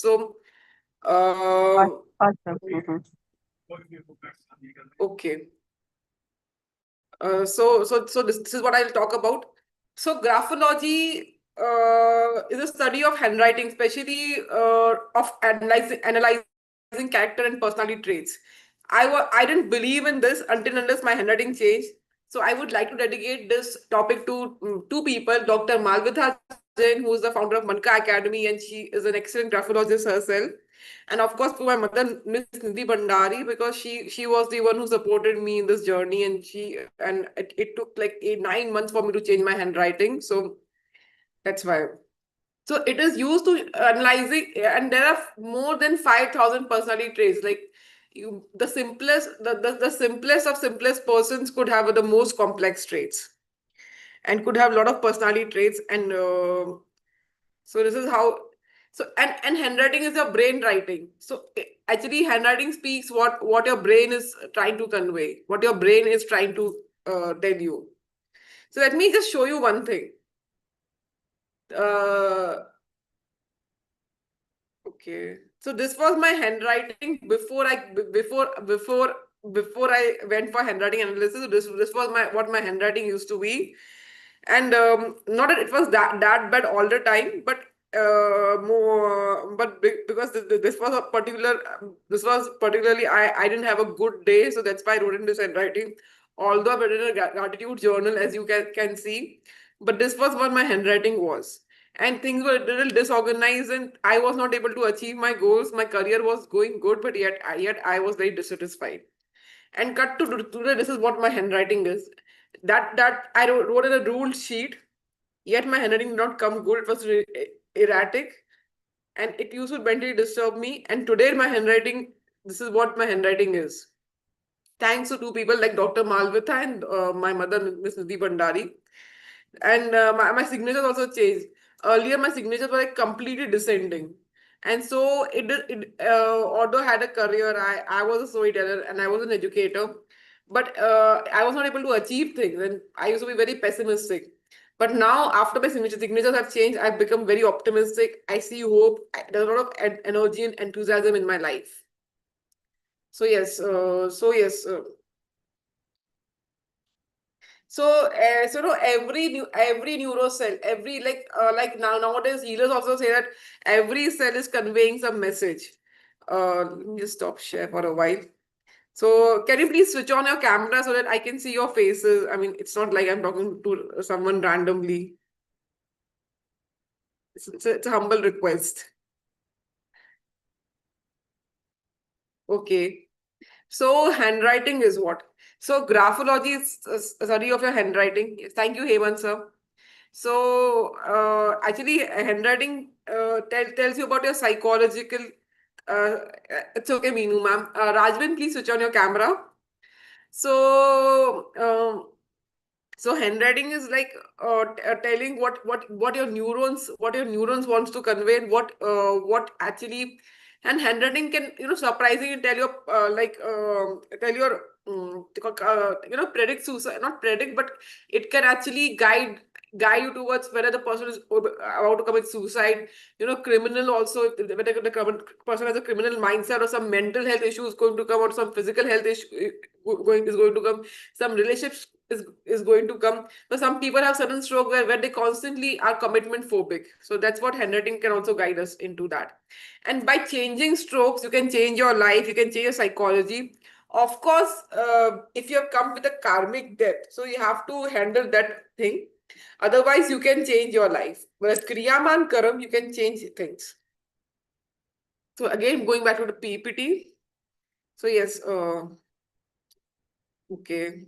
So, uh, Awesome. Mhm. okay. So this is what I'll talk about. So graphology is a study of handwriting, especially of analyzing character and personality traits. I didn't believe in this until unless my handwriting changed. So I would like to dedicate this topic to two people, Dr. Malvitha Jain, who is the founder of Manka Academy, and she is an excellent graphologist herself. And of course, to my mother, Miss Nidhi Bandari, because she was the one who supported me in this journey, and it took like 9 months for me to change my handwriting. So that's why. So it is used to analyzing, and there are more than 5,000 personality traits. Like the simplest of simplest persons could have the most complex traits and could have a lot of personality traits. And so this is how. So and handwriting is your brain writing. So actually, handwriting speaks what your brain is trying to convey, what your brain is trying to tell you. So let me just show you one thing. Uh, Okay. So this was my handwriting before I went for handwriting analysis. This was my what my handwriting used to be, and not that it was that bad all the time, but more because this was a particular this was particularly I didn't have a good day, so that's why I wrote in this handwriting. Although I wrote in a gratitude journal, as you can see, but this was what my handwriting was, and things were a little disorganized, and I was not able to achieve my goals. My career was going good, but yet I was very dissatisfied. And cut to today, this is what my handwriting is. That I wrote in a ruled sheet, yet my handwriting did not come good. It was erratic, and it used to mentally disturb me. And today my handwriting, this is what my handwriting is. Thanks to two people like Dr. Malvitha and my mother, Miss Nidhi Bandari. And my signatures also changed. Earlier, my signatures were like completely descending. And so although I had a career, I was a storyteller and I was an educator, but I was not able to achieve things. And I used to be very pessimistic. But now, after my signatures have changed, I've become very optimistic. I see hope. There's a lot of energy and enthusiasm in my life. So yes. So no, every neuro cell, every like nowadays healers also say that every cell is conveying some message. Let me just stop share for a while. So can you please switch on your camera so that I can see your faces? I mean, it's not like I'm talking to someone randomly. It's a humble request. Okay. So handwriting is what? So graphology is a study of your handwriting. Thank you, Hemant sir. So actually, handwriting tells you about your psychological. Uh, it's okay, Meenu ma'am. Rajvin, please switch on your camera. So so handwriting is like telling what your neurons wants to convey, and what actually, and handwriting can surprisingly tell your tell your predict suicide, not predict, but it can actually guide you towards whether the person is about to commit suicide. Criminal also, whether the person has a criminal mindset, or some mental health issue is going to come, or some physical health issue going to come, some relationships is going to come. So some people have sudden stroke where they constantly are commitment phobic. So that's what handwriting can also guide us into that. And by changing strokes, you can change your life, you can change your psychology. Of course, if you have come with a karmic debt, so you have to handle that thing. Otherwise, you can change your life. With Kriyaman Karam, you can change things. So again, going back to the PPT. So yes, okay.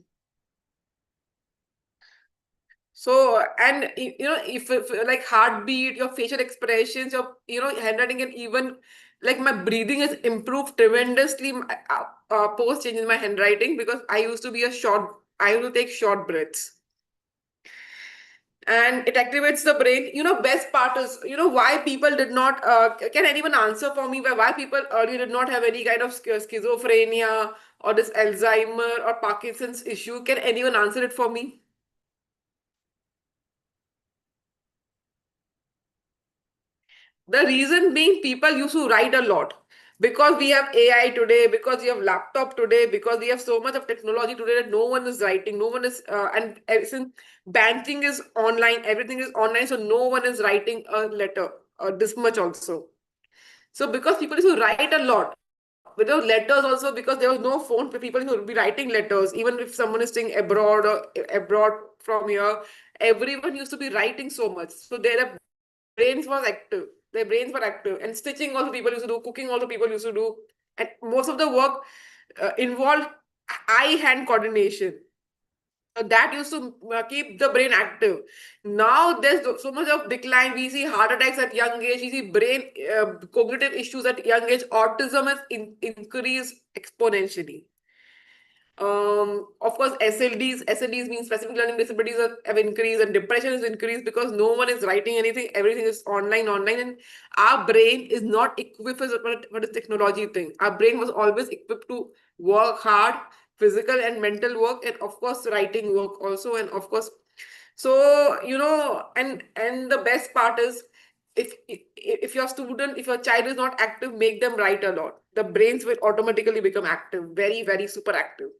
So, and if like heartbeat, your facial expressions, your handwriting, and even like my breathing has improved tremendously post change in my handwriting, because I used to take short breaths, and it activates the brain. Best part is, why people did not, can anyone answer for me why people earlier did not have any kind of schizophrenia or this Alzheimer or Parkinson's issue? Can anyone answer it for me? The reason being people used to write a lot because we have AI today, because we have laptop today, because we have so much of technology today that no one is writing, no one is, since banking is online, everything is online, so no one is writing a letter this much also. So because people used to write a lot, without letters also, because there was no phone, people used to be writing letters, even if someone is staying abroad or abroad from here, everyone used to be writing so much. So their brains was active. Their brains were active. And stitching also people used to do, cooking also people used to do. And most of the work involved eye-hand coordination. So that used to keep the brain active. Now there's so much of decline. We see heart attacks at young age. We see brain cognitive issues at young age. Autism has increased exponentially. Of course, SLDs means specific learning disabilities have increased, and depression is increased because no one is writing anything. Everything is online, and our brain is not equipped for this technology thing. Our brain was always equipped to work hard, physical and mental work, and of course, writing work also, and of course, so and the best part is if your student, if your child is not active, make them write a lot. The brains will automatically become active, very, very super active.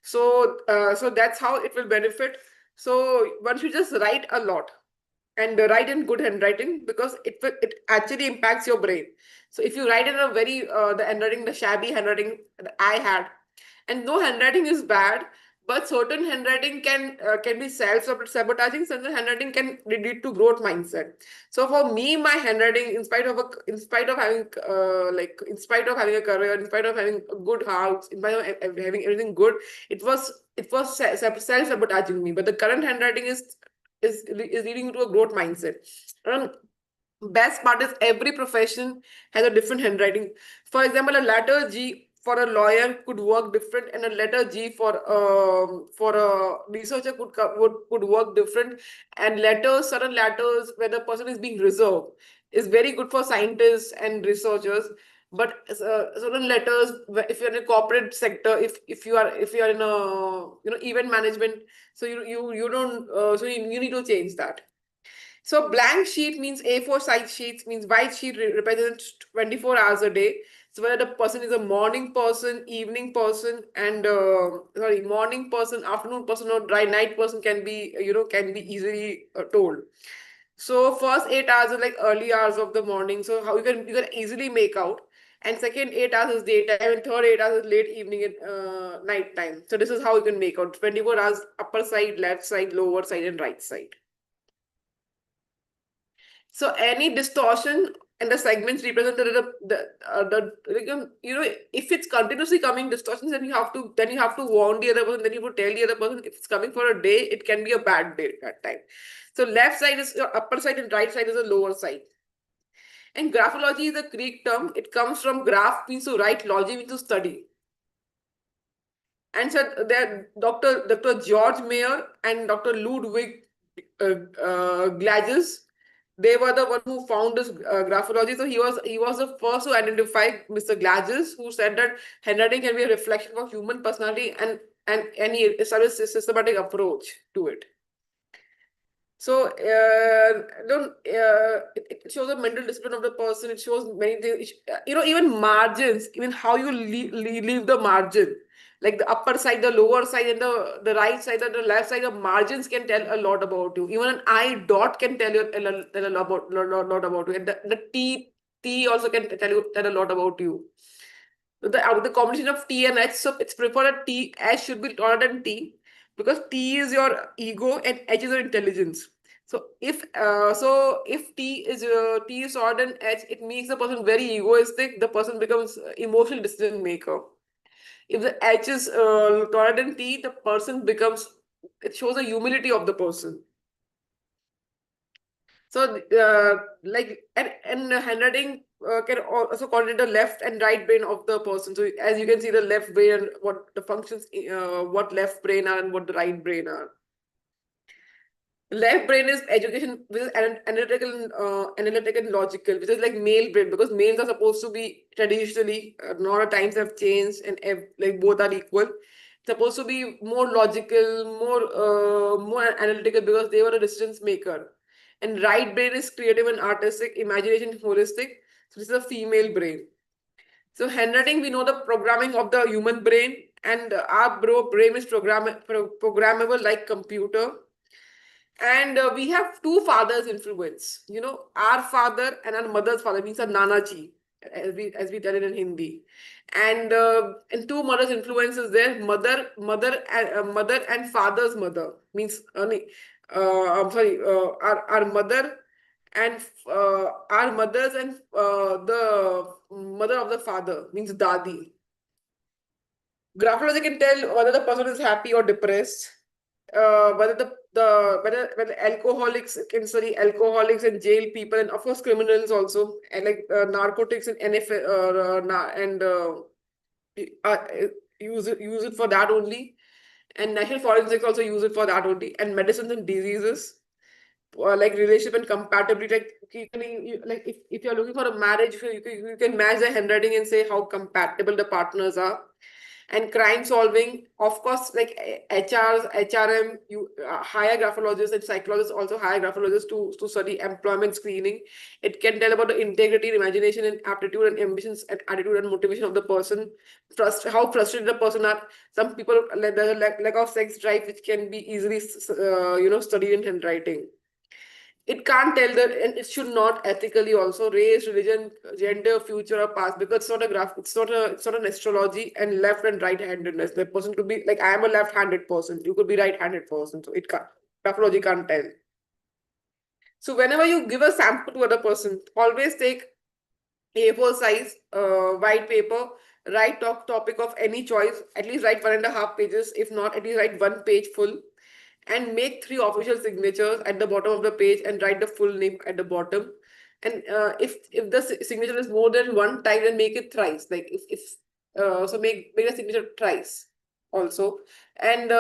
So that's how it will benefit. So one should just write a lot and write in good handwriting because it actually impacts your brain. So if you write in a very the handwriting, the shabby handwriting that I had, and no handwriting is bad, but certain handwriting can be self-sabotaging. Certain handwriting can lead to growth mindset. So for me, my handwriting, in spite of having in spite of having a career, in spite of having a good house, in spite of having everything good, it was self-sabotaging me. But the current handwriting is leading to a growth mindset. And best part is every profession has a different handwriting. For example, a letter G for a lawyer could work different, and a letter G for a researcher could work different. And letters, certain letters where the person is being reserved, is very good for scientists and researchers. But certain letters, if you're in a corporate sector, if you are in a event management, so you don't so you need to change that. So blank sheet means A4 size sheets, means white sheet represents 24 hours a day. So whether the person is a morning person, evening person, and morning person, afternoon person, or dry night person can be easily told. So first 8 hours are like early hours of the morning. So how you can easily make out. And second 8 hours is daytime, and third 8 hours is late evening and night time. So this is how you can make out 24 hours upper side, left side, lower side, and right side. So any distortion in the segments represented if it's continuously coming distortions, then you have to warn the other person, then you have to tell the other person if it's coming for a day, it can be a bad day at that time. So left side is your upper side and right side is the lower side. And graphology is a Greek term. It comes from graph means to write, logy means to study. And so there, Dr. George Mayer and Dr. Ludwig Glages, they were the one who found this graphology. So he was the first to identify, Mr. Glages, who said that handwriting can be a reflection of human personality, and he established a systematic approach to it. So it shows the mental discipline of the person. It shows many things. Even margins, even how you leave the margin, like the upper side, the lower side, and the right side and the left side. The margins can tell a lot about you. Even an I dot can tell you tell a lot about you. And the T also can tell a lot about you. The combination of T and H, so it's preferred that H should be taller than T, because T is your ego and H is your intelligence. So if T is taller than H, it makes the person very egoistic. The person becomes emotional decision maker. If the H is taller than T, the person becomes. It shows the humility of the person. So, and handwriting can also coordinate the left and right brain of the person. So, as you can see, the left brain and what the functions, what left brain are and what the right brain are. Left brain is education, which is analytical and logical, which is like male brain, because males are supposed to be traditionally, not the times have changed, and like both are equal. Supposed to be more logical, more analytical, because they were a decision maker. And right brain is creative and artistic, imagination holistic. So this is a female brain. So handwriting, we know the programming of the human brain, and our brain is programmable like computer. And we have two fathers influence. Our father and our mother's father means our Nana ji, as we tell it in Hindi. And two mothers influence is there. Mother and father's mother means I'm sorry, our mother and our mothers and the mother of the father means dadi. Graphology can tell whether the person is happy or depressed. Whether whether alcoholics can study alcoholics and jail people, and of course criminals also, and like narcotics and NFL and uh, use it for that only, and national forensics also use it for that only, and medicines and diseases, like relationship and compatibility. Like like if you're looking for a marriage, you can match the handwriting and say how compatible the partners are. And crime solving, of course, like HRs, HRM, you hire graphologists, and psychologists also hire graphologists to study employment screening. It can tell about the integrity, imagination, and aptitude, and ambitions, and attitude, and motivation of the person. How frustrated the person are. Some people, like there's a lack of sex drive, which can be easily studied in handwriting. It can't tell that, and it should not ethically also, race, religion, gender, future, or past, because it's not a graph, it's not an astrology and left and right handedness. The person could be like, I am a left-handed person, you could be right-handed person, so it can't, graphology can't tell. So whenever you give a sample to other person, always take A4 size white paper, write topic of any choice, at least write 1.5 pages, if not, at least write one page full, and make 3 official signatures at the bottom of the page, and write the full name at the bottom. And if the signature is more than one time, then make it thrice. Like if so make the signature thrice also. And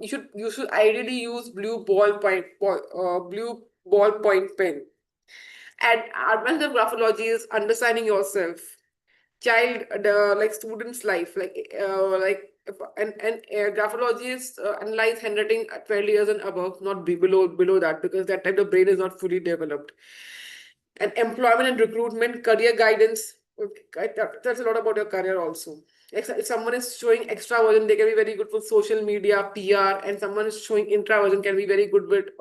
you should ideally use blue ballpoint pen. And advanced of graphology is understanding yourself, child, like student's life, and graphologists analyze handwriting at 12 years and above, not below that, because that time the brain is not fully developed. And employment and recruitment, career guidance, tells a lot about your career also. If someone is showing extraversion, they can be very good for social media, PR, and someone is showing introversion can be very good with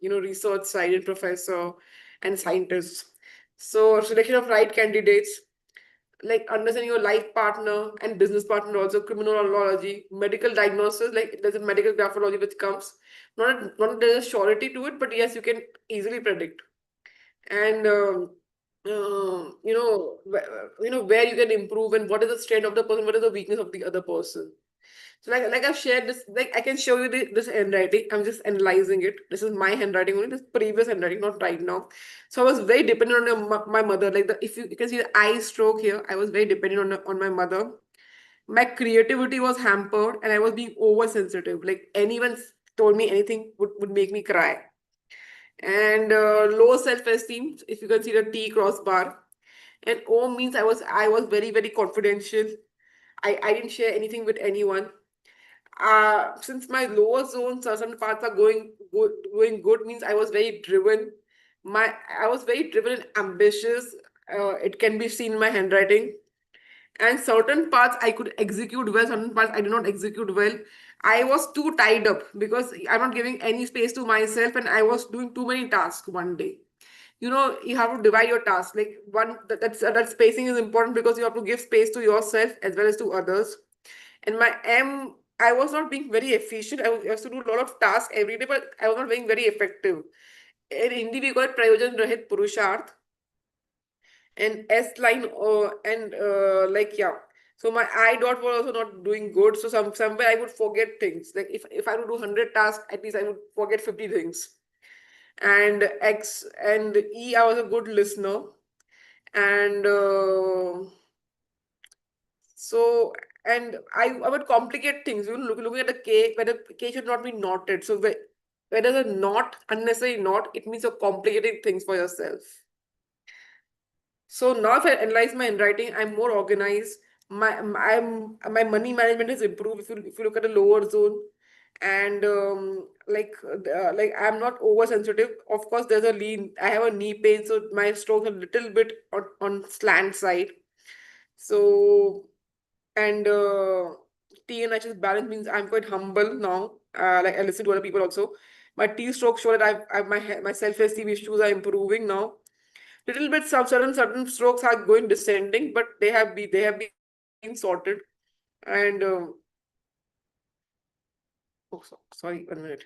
research side and professor and scientists. So selection of right candidates, like understanding your life partner and business partner, also criminology, medical diagnosis, like there's a medical graphology which comes. Not there's a surety to it, but yes, you can easily predict. And where you can improve, and what is the strength of the person, what is the weakness of the other person. So like I've shared this, like I can show you this handwriting. I'm just analyzing it. This is my handwriting only. This previous handwriting, not right now. So I was very dependent on my mother. Like if you can see the eye stroke here, I was very dependent on my mother. My creativity was hampered, and I was being oversensitive. Like anyone told me anything would make me cry. And low self-esteem. If you can see the T crossbar. And O means I was very very confidential. I didn't share anything with anyone. Since my lower zones, some parts are going good, means I was very driven. I was very driven and ambitious. It can be seen in my handwriting. And certain parts I could execute well, certain parts I did not execute well. I was too tied up because I'm not giving any space to myself, and I was doing too many tasks one day. You have to divide your tasks. Like that spacing is important, because you have to give space to yourself as well as to others. And I was not being very efficient. I was to do a lot of tasks every day, but I was not being very effective. In Hindi, we call it Prayojan Rahit Purusharth, and S line, and like, yeah. So my I dot was also not doing good. So somewhere I would forget things. Like if I would do 100 tasks, at least I would forget 50 things. And X and E, I was a good listener. And so, and I would complicate things. Looking at the K, where the K should not be knotted. So where there's a knot, unnecessary knot, it means you're complicating things for yourself. So now if I analyze my handwriting, I'm more organized. My money management has improved if you look at the lower zone. and like I'm not oversensitive. Of course, there's a lean. I have a knee pain, so my strokes are a little bit on slant side. So and T and H's balance means I'm quite humble now. Like I listen to other people also. My T stroke show that my self-esteem issues are improving now. Little bit some certain strokes are going descending, but they have been sorted. And sorry, 1 minute.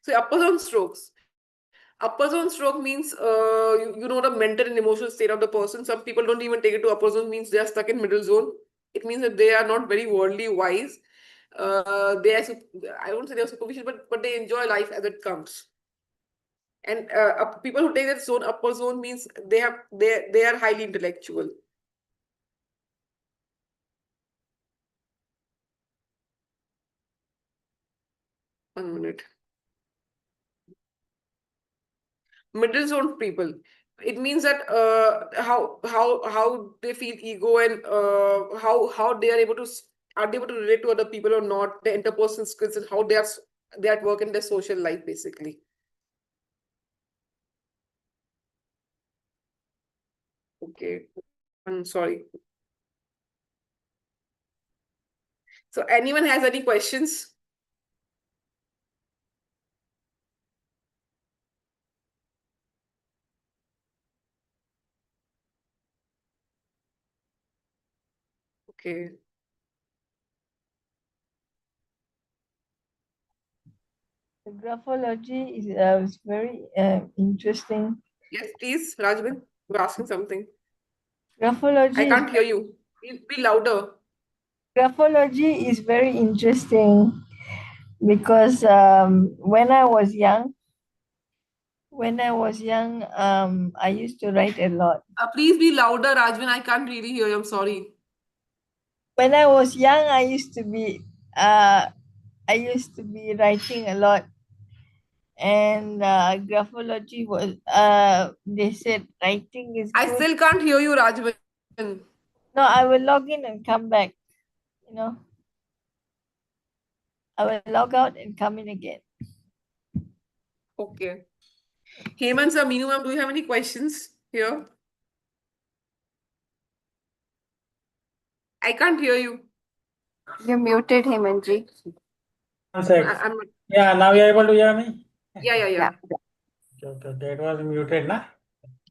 So upper zone strokes. Upper zone stroke means you know the mental and emotional state of the person. Some people don't even take it to upper zone, means they are stuck in middle zone. It means that they are not very worldly wise. They are I won't say they are superficial, but they enjoy life as it comes. And people who take that zone, upper zone, means they are highly intellectual. One minute. Middle zone people, it means that how they feel ego, and how they are able to are they able to relate to other people or not, the interpersonal skills, and how they are at work in their social life basically. Okay, I'm sorry. So anyone has any questions? Okay. The graphology is very interesting. Yes, please, Rajvin, you're asking something. I Graphology is can't hear you. Be louder. graphology is very interesting because when I was young, I used to write a lot. Please be louder, Rajvin. I can't really hear you. I'm sorry. When I was young, uh, I used to be writing a lot, and graphology was they said writing is I good. still can't hear you, Rajvin. No, I will log in and come back. You know, I will log out and come in again. Okay. Hemant sir, Meenu ma'am, do you have any questions here? I can't hear you. You're muted, Hemanji. One sec. I'm not. Yeah, now you're able to hear me? Yeah, yeah, Yeah. yeah. Okay, okay. It was muted, na?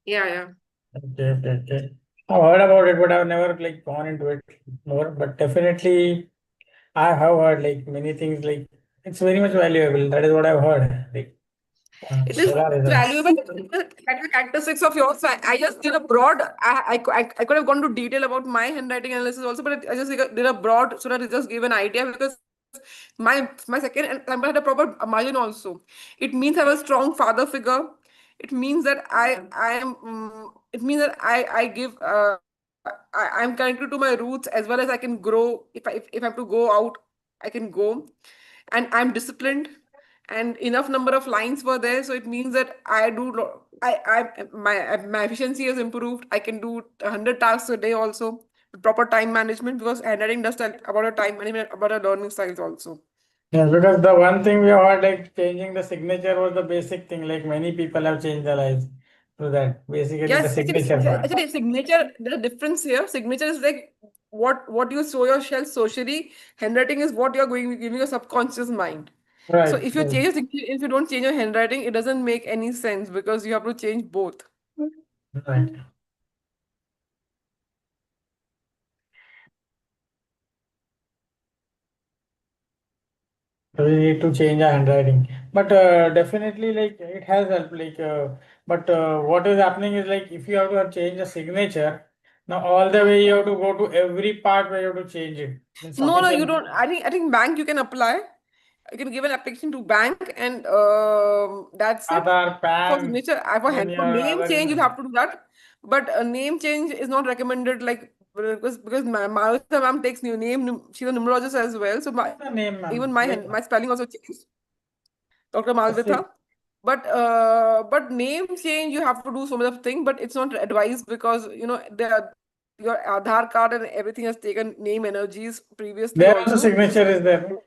Yeah, yeah. Okay, okay, okay. I've heard about it, but I've never like gone into it more. But definitely, I have heard like many things. Like it's very much valuable. That is what I've heard. Like It is solar results. valuable. That is characteristics of yours. I just did a broad. I could have gone to detail about my handwriting analysis also, but I just did a broad so that it just gave an idea, because my second example had a proper margin also. It means I have a strong father figure. It means that I am. It means that I give. I'm connected to my roots as well as I can grow. If I have to go out, I can go, and I'm disciplined, and enough number of lines were there, so it means that my efficiency has improved. I can do 100 tasks a day also with proper time management, because handwriting does tell about a time management, about a learning styles also. Yeah, because the one thing we heard like changing the signature was the basic thing. Like many people have changed their lives through that. Basically, the Yes, signature part. actually, signature. There's a difference here. Signature is like what you show yourself socially. Handwriting is what you're going giving your subconscious mind. So Right, if you right, change your if you don't change your handwriting, it doesn't make any sense, because you have to change both. right. So we need to change our handwriting. But definitely, like it has helped. Like, but what is happening is like if you have to change the signature, now all the way you have to go to every part where you have to change it. Means No, no, you sufficient don't. I think bank you can apply. You can give an application to bank, and that's it. Aadhaar, For PAN, signature, then for your name other change, you'll information. have to do that. But a name change is not recommended. Like because Marutha ma'am takes new name. She's a numerologist as well. So What's the name, even ma'am? Like, my spelling also changed. Dr. see, Malvitha. But name change, you have to do so much of thing. But it's not advised, because there are your Aadhaar card and everything has taken name energies previously There also also. signature is there. No?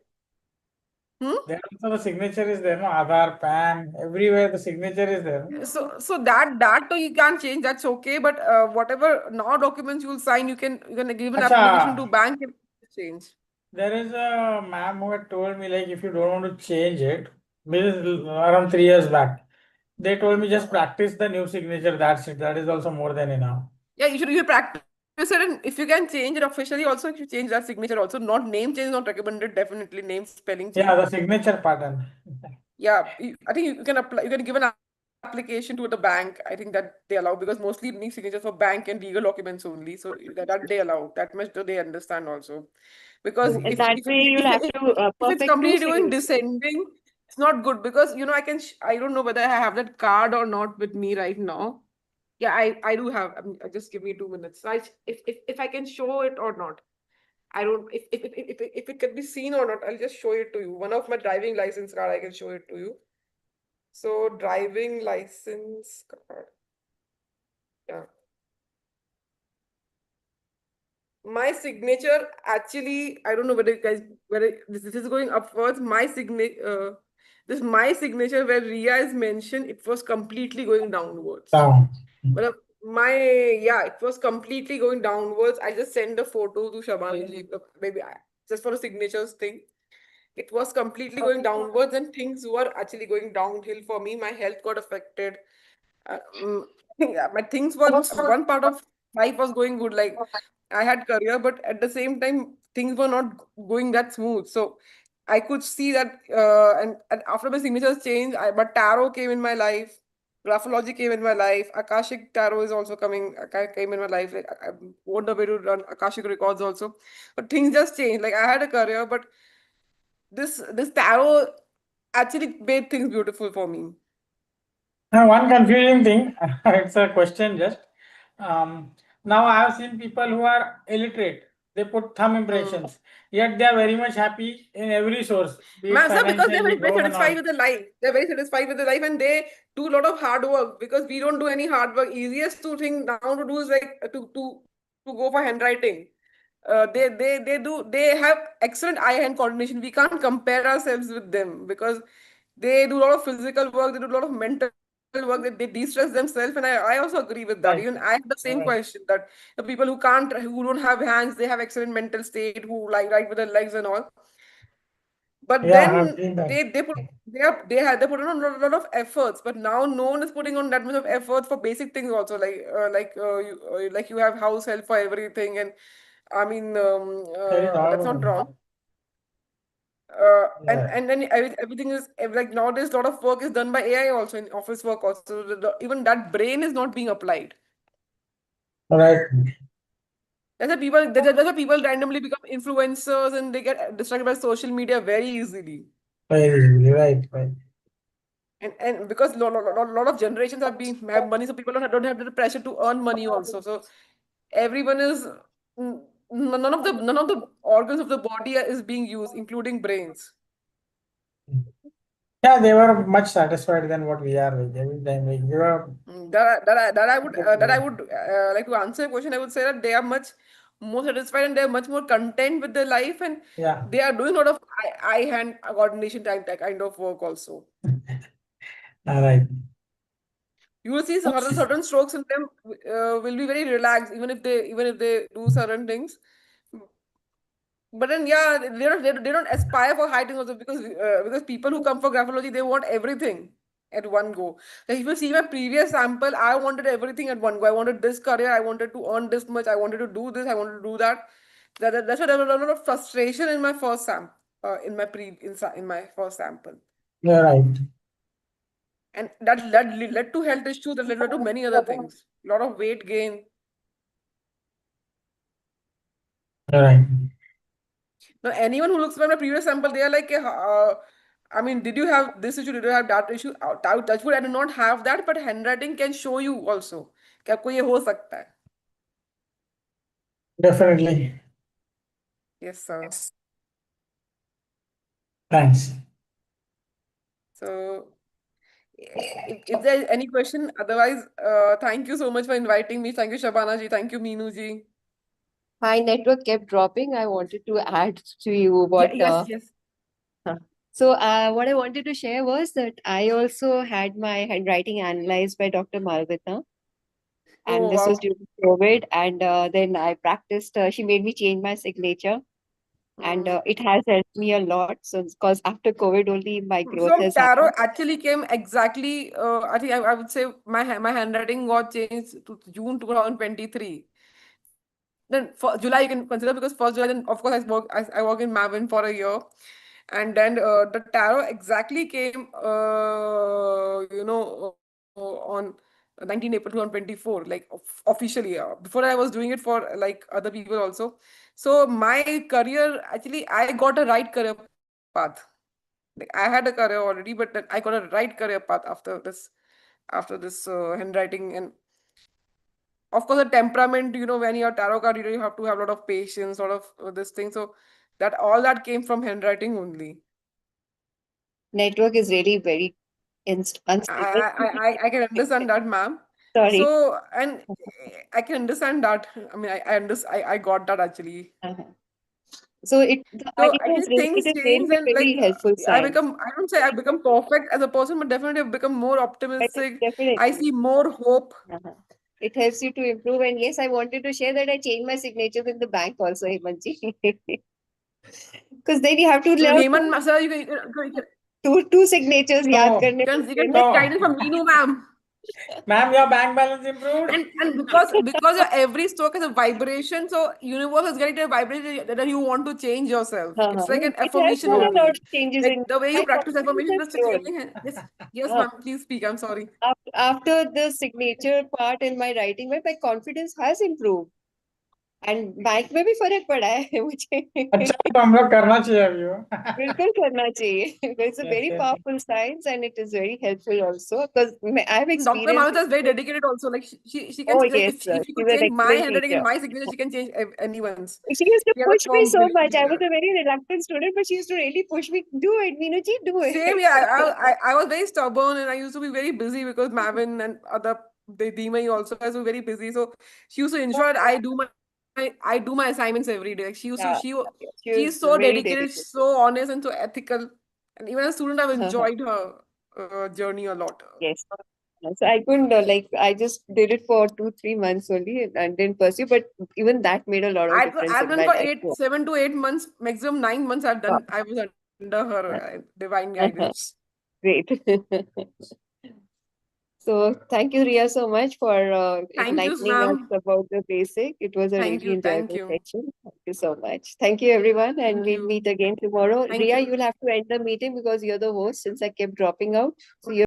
Hmm? There also the signature is there. No, Aadhaar, PAN, everywhere the signature is there. No? So that too you can change. That's okay. But whatever now documents you will sign, you can give an application to Acha, bank and change. there is a ma'am who had told me like if you don't want to change it, this is around 3 years back. They told me just practice the new signature. That's it. That is also more than enough. Yeah, you should practice it, and if you can change it officially, also if you change that signature, also not name change, not recommended. Definitely name spelling Yeah, change. the signature pattern. Yeah, I think you can apply. You can give an application to the bank. I think that they allow because mostly need signatures for bank and legal documents only. So that they allow. That much do they understand also. Because Okay. And that way you'll have to if it's perfect two completely doing signatures. descending, it's not good because I don't know whether I have that card or not with me right now. Yeah, I do have. Just give me 2 minutes. If I can show it or not. I don't if it can be seen or not, I'll just show it to you. One of my driving license card, I can show it to you. So driving license card. Yeah. My signature actually, I don't know whether you guys whether this is going upwards. My signature where Riya is mentioned, it was completely going downwards. Down. But it was completely going downwards. I just sent a photo to Shabani, maybe just for a signatures thing. It was completely going downwards, and things were actually going downhill for me. My health got affected. My things were one part of life was going good. Like I had career, but at the same time, things were not going that smooth. So I could see that, and after my signatures changed, but tarot came in my life. Graphology came in my life. Akashic tarot is also came in my life. Like I won't the way to run Akashic records also, but things just changed. Like I had a career, but this tarot actually made things beautiful for me. Now, one confusing thing, it's a question just. Um, Now I have seen people who are illiterate. They put thumb Mm. impressions, yet they are very much happy in every source, be it Ma'am, sir, because they're financially, very home and satisfied all. with their life. They're very satisfied with their life and they do a lot of hard work because we don't do any hard work. Easiest to thing now to do is like to go for handwriting. They have excellent eye-hand coordination. We can't compare ourselves with them because they do a lot of physical work, they do a lot of mental work, they de-stress themselves, and I also agree with that. Even Right. I have the same Right. question that the people who don't have hands, they have excellent mental state, who like write with their legs and all. But Yeah, I've then seen that. they put on a lot of efforts, but now no one is putting on that much of efforts for basic things also like you have house help for everything, and I mean Very that's not normal. wrong. Yeah. And then everything is like nowadays a lot of work is done by AI also in office work also. Even that brain is not being applied. Right. That's why people randomly become influencers and they get distracted by social media very easily. Very easily. Right. Right. And because lot of generations have money, so people don't have the pressure to earn money also. So everyone is none of the organs of the body is being used, including brains. Yeah, they were much satisfied than what we are with every time. Like, we were, That I would like to answer your question. I would say that they are much more satisfied and they are much more content with their life, and yeah. they are doing a lot of eye hand coordination type that kind of work also. All right. You will see certain strokes in them will be very relaxed, even if they do certain things. But then, yeah, they don't aspire for high things also because people who come for graphology, they want everything at one go. Like if you see my previous sample, I wanted everything at one go. I wanted this career, I wanted to earn this much, I wanted to do this, I wanted to do that. That's why there was a lot of frustration in my first in my first sample, You're right. and that led to health issues. That led to many other things. A lot of weight gain. You're right. Now, anyone who looks at my previous sample, they are like, I mean, did you have this issue? Did you have that issue? Touch wood, I do not have that, but handwriting can show you also. कि आपको ये हो सकता है. Definitely. Yes, sir. Thanks. So, if there is any question, otherwise, thank you so much for inviting me. Thank you, Shabana ji. Thank you, Meenu ji. My network kept dropping. I wanted to add to you what. Yes, yes. So, what I wanted to share was that I also had my handwriting analyzed by Dr. Malvita, and Oh, this was wow. during COVID. And then I practiced. She made me change my signature, and Mm. it has helped me a lot. So, because after COVID, only my growth So has tarot happened. actually came exactly. I think I would say my handwriting got changed to June 2023. Then for July you can consider because first July. Then of course I work in Mavin for a year, and then the tarot exactly came. On 19 April 2024, like officially. Before I was doing it for like other people also. So my career actually I got a right career path. Like I had a career already, but then I got a right career path after this handwriting. And of course the temperament, when you're a tarot card reader, you have to have a lot of patience, sort of this thing. So that all that came from handwriting only. Network is really very unstable. I can understand that, ma'am. Sorry. So, and I can understand that. I mean, I got that actually. Uh-huh. So the So idea is actually really, it things is really change, a and like very helpful sign. I don't say I become perfect as a person, but definitely I've become more But optimistic. I definitely. see more hope. Uh-huh. It helps you to improve. And yes, I wanted to share that I changed my signatures in the bank also, Hemanji. Because then you have to So learn Heyman, sir, two signatures yaad So, karne you can padte take so, guidance from Meenu, ma'am. ma'am, your bank balance improved? And because your every stroke is a vibration, so universe is getting a vibration that you want to change yourself. Uh-huh. It's like an It has affirmation done a lot only. of changes Like in the way you my practice confidence affirmation, has just grown. changing. Yes, Uh, ma'am. Please speak. I'm sorry. after the signature part in my writing, my confidence has improved. And bank में भी फर्क पड़ा है मुझे. अच्छा तो हम लोग करना चाहिए अभी वो बिल्कुल करना चाहिए. It's a yes very yes powerful science and it is very helpful also because I have Dr. experienced Malhotra is very it. dedicated also. Like she can Oh like yes, if she she's could an change my excellent handwriting and teacher. my signature, she can change anyone's. She used to She has a push me firm so belief much. in I was that. a very reluctant student, but she used to really push me. Do it, Meenuji, do Same, it. yeah. I was very stubborn and I used to be very busy because Mavin and other the Deemai also guys were very busy. So she used to ensure that I do my assignments every day. Like Yeah, she she was is so very dedicated, dedicated. so honest, and so ethical. And even as a student, I've enjoyed her journey a lot. Yes. So I couldn't I just did it for 2-3 months only and didn't pursue, but even that made a lot of difference I've in done my for life. 7 to 8 months, maximum 9 months. Wow. I was under her divine guidance. Great. So thank you, Riya, so much for Thank you, enlightening us ma'am. about the basic. It was a Thank really you, thank enjoyable you, session. Thank you so much. Thank you, everyone, and thank we'll you, meet again tomorrow. thank Riya, you. you'll have to end the meeting because you're the host since I kept dropping out. So you